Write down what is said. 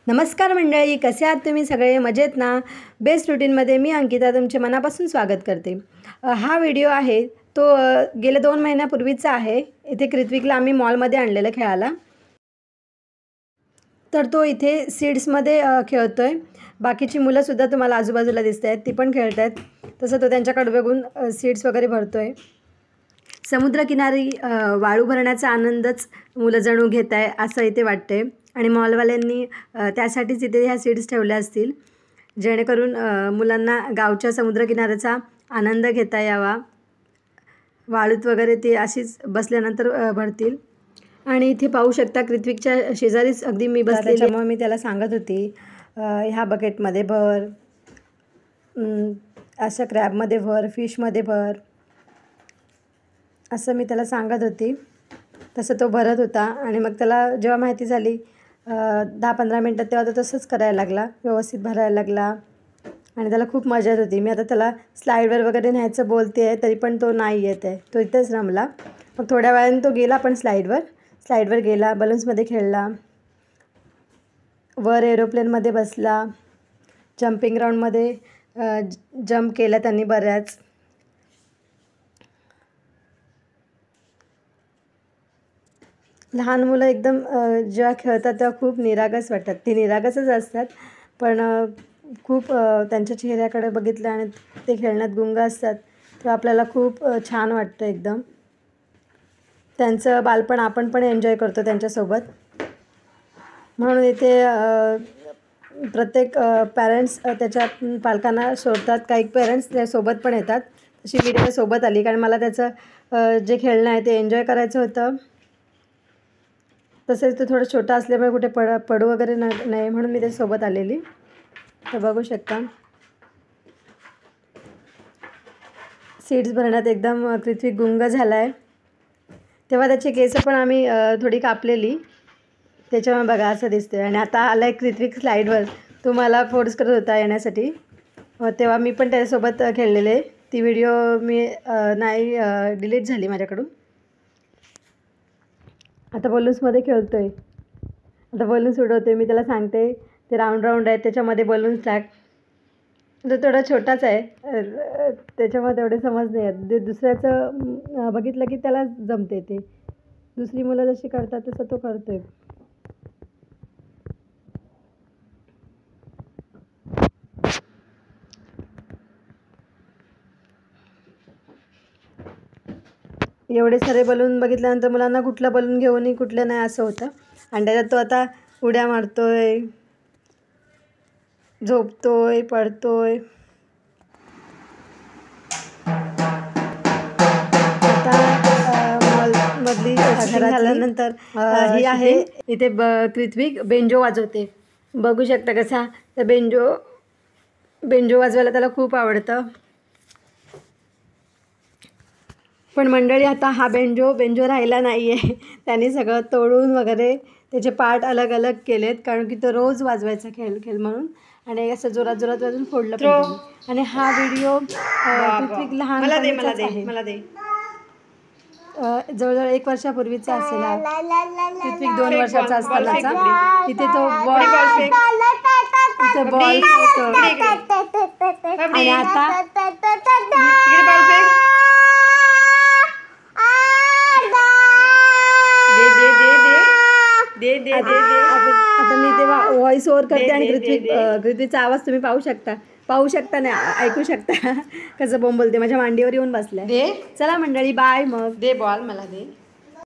नमस्कार मंडळी, कसे आहात तुम्ही सगळे? मजेत ना? बेस्ट रुटीनमध्ये मी अंकिता तुमचे मनापासून स्वागत करते. हा व्हिडिओ आहे तो गेल्या 2 महिन्यापूर्वीचा आहे. इथे कृत्विकला आम्ही मॉलमध्ये आणलेलं खेळायला. तर तो इथे सीड्समध्ये खेळतो आहे. बाकीची मुलंसुद्धा तुम्हाला आजूबाजूला दिसत आहेत, ती पण खेळत आहेत. तसं तो त्यांच्याकडे बघून सीड्स वगैरे भरतो आहे. समुद्रकिनारी वाळू भरण्याचा आनंदच मुलं जणू घेत आहे असं इथे वाटते. आणि मॉलवाल्यांनी त्यासाठीच इथे ह्या सीड्स ठेवल्या असतील, जेणेकरून मुलांना गावच्या समुद्रकिनाऱ्याचा आनंद घेता यावा. वाळूत वगैरे ते अशीच बसल्यानंतर भरतील. आणि इथे पाहू शकता कृत्विकच्या शेजारीच अगदी मी बसले. त्याच्यामुळे मी त्याला सांगत होती ह्या बकेटमध्ये भर, अशा क्रॅबमध्ये भर, फिशमध्ये भर, असं मी त्याला सांगत होती. तसं तो भरत होता. आणि मग त्याला जेव्हा माहिती झाली 10-15 मिनटात, तेव्हा तो तसंच करायला लागला, व्यवस्थित भरायला लागला. आणि त्याला खूप मजा येत होती. मी आता त्याला स्लाईडवर वगैरे न्यायचं बोलते आहे, तरी पण तो नाही येत आहे. तो इथेच रमला. मग थोड्या वेळाने तो गेला पण स्लाईडवर गेला, बलून्समध्ये खेळला, वर एरोप्लेनमध्ये बसला, जम्पिंग ग्राउंडमध्ये जम्प केला त्यांनी बऱ्याच. लहान मुलं एकदम जेव्हा खेळतात तेव्हा खूप निरागस वाटतात. ती निरागसच असतात, पण खूप त्यांच्या चेहऱ्याकडे बघितलं आणि ते खेळण्यात गुंग असतात, तेव्हा आपल्याला खूप छान वाटतं एकदम. त्यांचं बालपण आपण पण एन्जॉय करतो त्यांच्यासोबत. म्हणून इथे प्रत्येक पॅरेंट्स त्याच्या पालकांना सोडतात. काही पेरेंट्स त्यासोबत पण येतात. तशी मी त्याच्यासोबत आली, कारण मला त्याचं जे खेळणं आहे ते एन्जॉय करायचं होतं. तसेच तो थोडं छोटा असल्यामुळे कुठे पडू वगैरे नाही, म्हणून मी त्याच्यासोबत आलेली. तर बघू शकता सीड्स भरण्यात एकदम कृत्विक गुंग झाला आहे. तेव्हा त्याची केस पण आम्ही थोडी कापलेली, त्याच्यामुळे बघा असं दिसतं. आणि आता आला आहे कृत्विक स्लाईडवर. तो मला फोर्स करत होता येण्यासाठी. तेव्हा मी पण त्याच्यासोबत खेळलेले. ती व्हिडिओ मी नाही डिलीट झाली माझ्याकडून. आता बलून्समध्ये खेळतो आहे. आता बलून्स उडवते. मी त्याला सांगते ते राऊंड आहेत, त्याच्यामध्ये बलून्स टाक. तो थोडा छोटाच आहे, त्याच्यामुळे तेवढे समज नाही आहेत. दुसऱ्याचं बघितलं की त्याला जमते. ते दुसरी मुलं जशी करतात तसं तो करतो आहे. एवढे सारे बलून बघितल्यानंतर मुलांना कुठलं बलून घेऊन कुठलं नाही असं होतं. आणि त्याच्यात तो आता उड्या मारतोय, झोपतोय, पडतोय. आता मॉलमधली घरात झाल्यानंतर ही आहे इथे कृत्विक बेंजो वाजवते. बघू शकता कसा तर बेंजो वाजवायला त्याला खूप आवडतं. पण मंडळी, आता हा बेंजो राहिला नाही आहे. त्यांनी सगळं तोडून वगैरे त्याचे पार्ट अलग केलेत, कारण की तो रोज वाजवायचा खेळ म्हणून. आणि असं जोरात वाजून फोडलं पण. आणि हा व्हिडिओ कृत्विक लहानपणीचाच आहे. जवळजवळ 1 वर्षापूर्वीचा असेल हा. कृत्विक 2 वर्षाचा असतानाचा. इथे तो बॉल आणि आता आता मी तेव्हा व्हॉइस ओव्हर करते आणि कृत्विकचा आवाज तुम्ही पाहू शकता नाही, ऐकू शकता कसं बोंबलते. माझ्या मांडीवर येऊन बसलाय. चला मंडळी, बाय. मग दे बॉल मला दे.